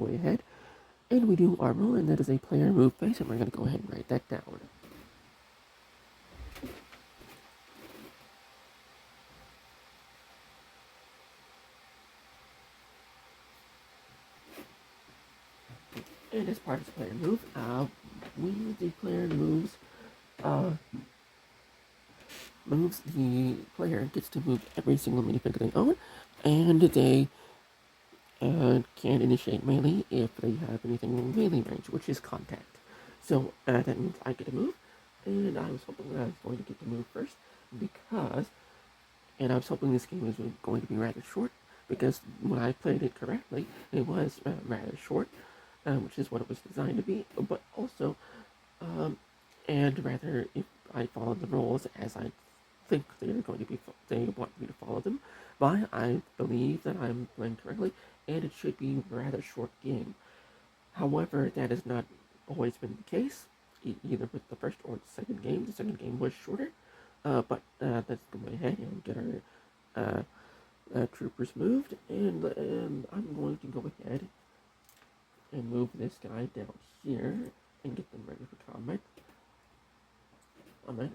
go ahead and we do our roll, and that is a player move face, and we're going to go ahead and write that down. And as part of the player move, the player moves the player gets to move every single minifigure they own, and they can initiate melee if they have anything in melee range, which is contact. So that means I get to move, and I was hoping I was going to get to move first because, and I was hoping this game was going to be rather short because when I played it correctly, it was rather short, which is what it was designed to be, but also, and rather if I followed the rules as I think they're going to be, they want me to follow them by, I believe that I'm playing correctly, and it should be a rather short game. However, that has not always been the case, either with the first or the second game. The second game was shorter, but let's go ahead and get our troopers moved, and I'm going to go ahead and move this guy down here and get them ready for combat. Alright,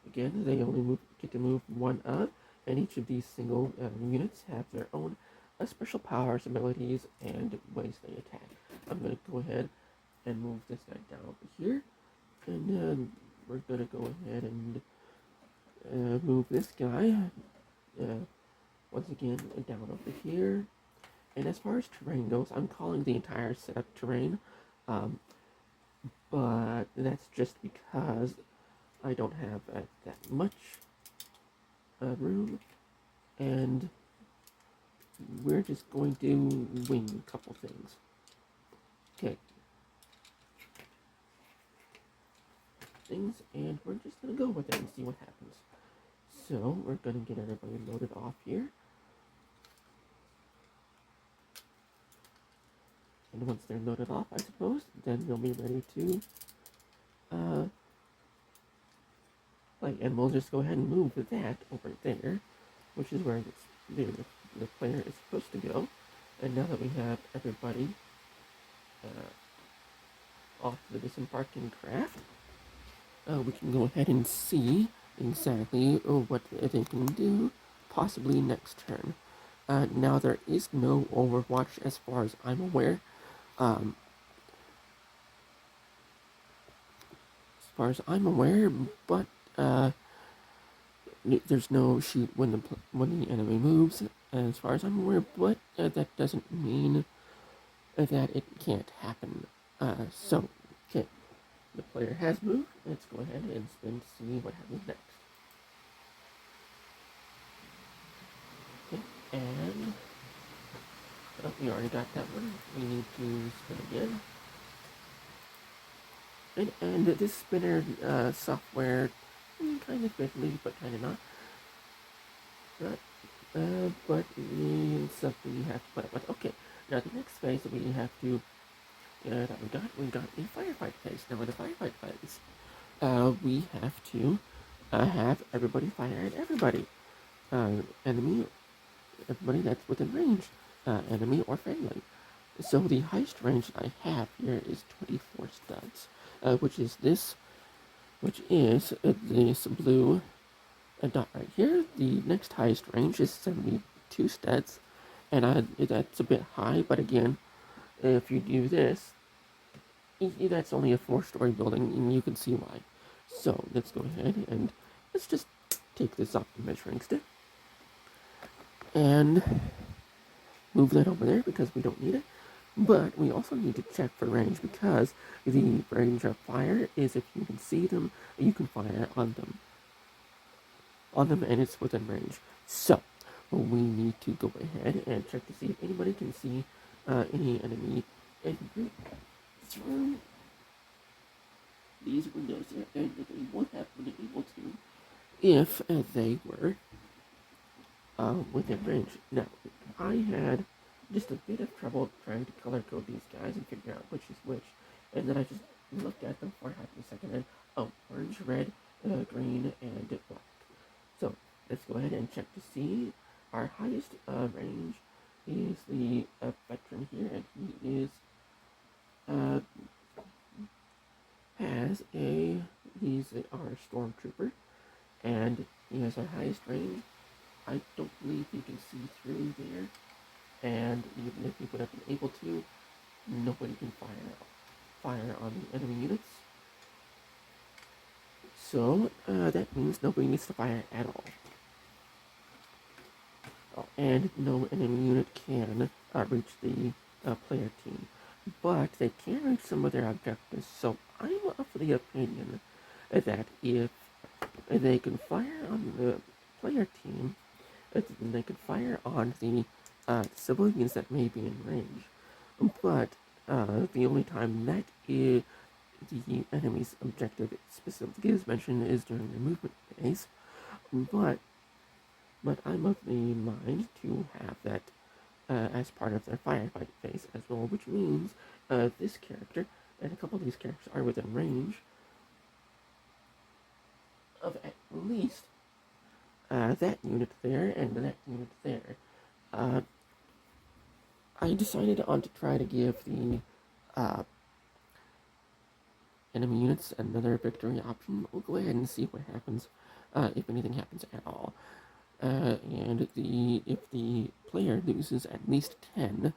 again, they only get to move one up, and each of these single units have their own special powers, abilities, and ways they attack. I'm going to go ahead and move this guy down over here, and we're going to go ahead and move this guy once again down over here. And as far as terrain goes, I'm calling the entire setup terrain, but that's just because I don't have that much room, and we're just going to wing a couple things. Okay. And we're just going to go with it and see what happens. So, we're going to get everybody loaded off here. And once they're loaded off, I suppose, then they'll be ready to play. And we'll just go ahead and move that over there, which is where the player is supposed to go. And now that we have everybody off the disembarking craft, we can go ahead and see exactly what they can do, possibly next turn. Now there is no Overwatch as far as I'm aware. But there's no shoot when the enemy moves, as far as I'm aware. But that doesn't mean that it can't happen. So, okay, the player has moved. Let's go ahead and spin to see what happens next. Okay, and we already got that one. We need to spin again. And this spinner software, kind of fiddly, but kind of not. But it's something you have to put up with. Okay, now the next phase that we have to, that we got the firefight phase. Now with the firefight phase, we have to have everybody fire at everybody. Enemy, everybody that's within range, enemy or friendly. So the highest range that I have here is 24 studs, which is this blue dot right here. The next highest range is 72 studs, and that's a bit high, but again, if you do this, that's only a 4-story building, and you can see why. So let's go ahead and let's just take this off the measuring stick and move that over there because we don't need it. But we also need to check for range because the range of fire is if you can see them, you can fire on them. And it's within range. So we need to go ahead and check to see if anybody can see any enemy through these windows here, and they would have been able to if they were within range. Now, I had just a bit of trouble trying to color code these guys and figure out which is which, and then I just looked at them for half a second and, orange, red, green, and black. So, let's go ahead and check to see our highest range is the veteran here, and he is uh, has a he's our stormtrooper, and he has our highest range. I don't believe he can see through there, and even if he would have been able to, nobody can fire on the enemy units. So that means nobody needs to fire at all. Oh, and no enemy unit can reach the player team. But they can reach some of their objectives, so I'm of the opinion that if they can fire on the player team, then they can fire on the civilians that may be in range. But the only time that is the enemy's objective specifically is mentioned is during the movement phase. But I'm of the mind to have that as part of their firefight phase as well, which means this character and a couple of these characters are within range of at least that unit there and that unit there. Uh, I decided on to try to give the uh, enemy units another victory option. We'll go ahead and see what happens, if anything happens at all. And if the player loses at least 10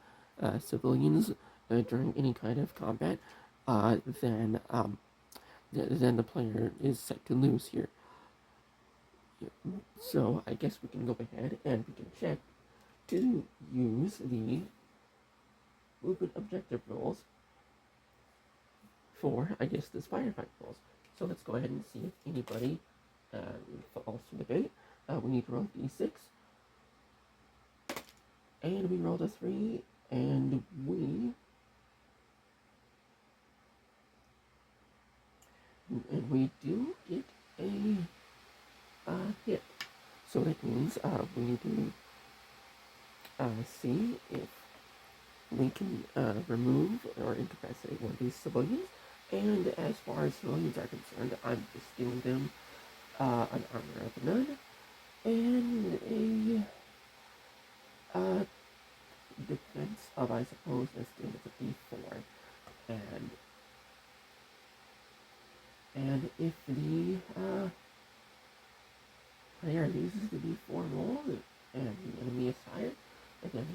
civilians during any kind of combat, then the player is set to lose here. So I guess we can go ahead and we can check to use the movement objective rules for, I guess, this firefight rules. So let's go ahead and see if anybody falls to the bait. We need to roll d6. And we rolled a 3, and we do get a hit. So that means we need to see if we can remove or incapacitate one of these civilians. And as far as civilians are concerned, I'm just giving them an armor of none and a defense of, I suppose, let's do it with a d4. And if the player uses the d4 roll and the enemy is higher, then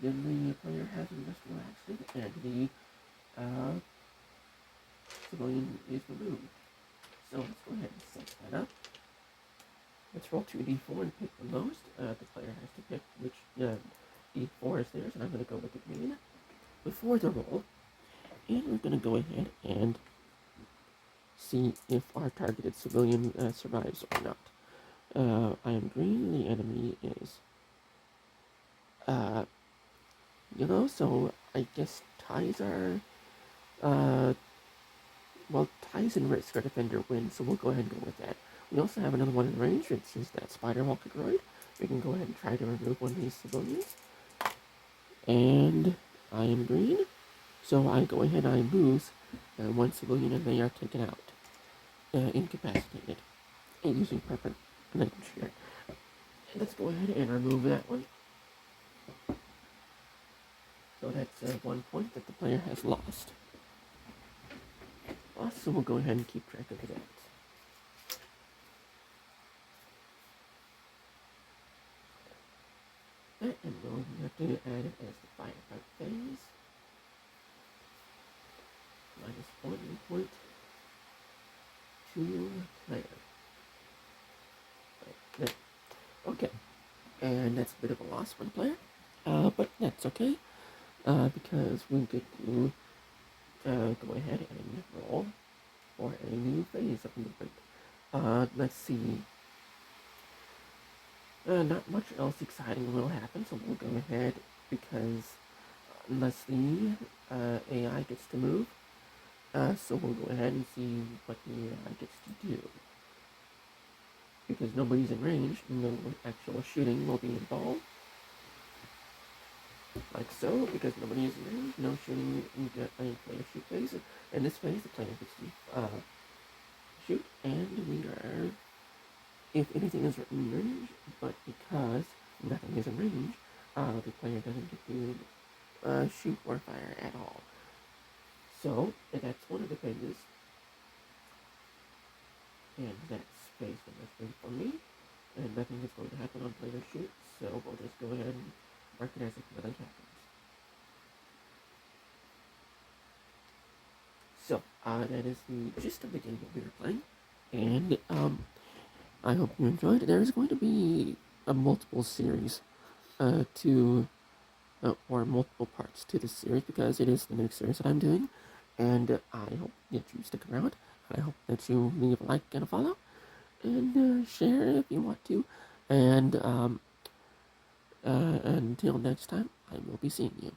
the player has an industrial accident and the civilian is removed. So let's go ahead and set that up. Let's roll 2d4 and pick the most. The player has to pick which d4 is theirs, and I'm going to go with the green before the roll. And we're going to go ahead and see if our targeted civilian survives or not. I am green, the enemy is yellow, so I guess ties are, ties and risk are defender win, so we'll go ahead and go with that. We also have another one in range, which is that Spider Walker droid. We can go ahead and try to remove one of these civilians. And I am green, so I go ahead and I lose one civilian and they are taken out, incapacitated, using pepper language here. Let's go ahead and remove that one. So that's 1 point that the player has lost. So we'll go ahead and keep track of that. And we'll have to add it as the firefight phase. -1 point to player. Right, okay, and that's a bit of a loss for the player, but that's okay, because we get to go ahead and roll for a new phase of movement. Let's see. Not much else exciting will happen, so we'll go ahead because unless the AI gets to move, so we'll go ahead and see what the AI gets to do. Because nobody's in range, no actual shooting will be involved. Like so, because nobody is in range, no shooting in the player shoot phase. In this phase, the player gets to shoot, and we are, if anything is in range, but because nothing is in range, the player doesn't get to shoot or fire at all. So that's one of the things, and that's space and that's great for me. And nothing is going to happen on player shoot, so we'll just go ahead and mark it as if nothing happens. So that is the gist of the game that we are playing, and I hope you enjoyed. There is going to be a multiple series to or multiple parts to this series because it is the new series that I'm doing, and I hope that you stick around. I hope that you leave a like and a follow, and share if you want to. And until next time, I will be seeing you.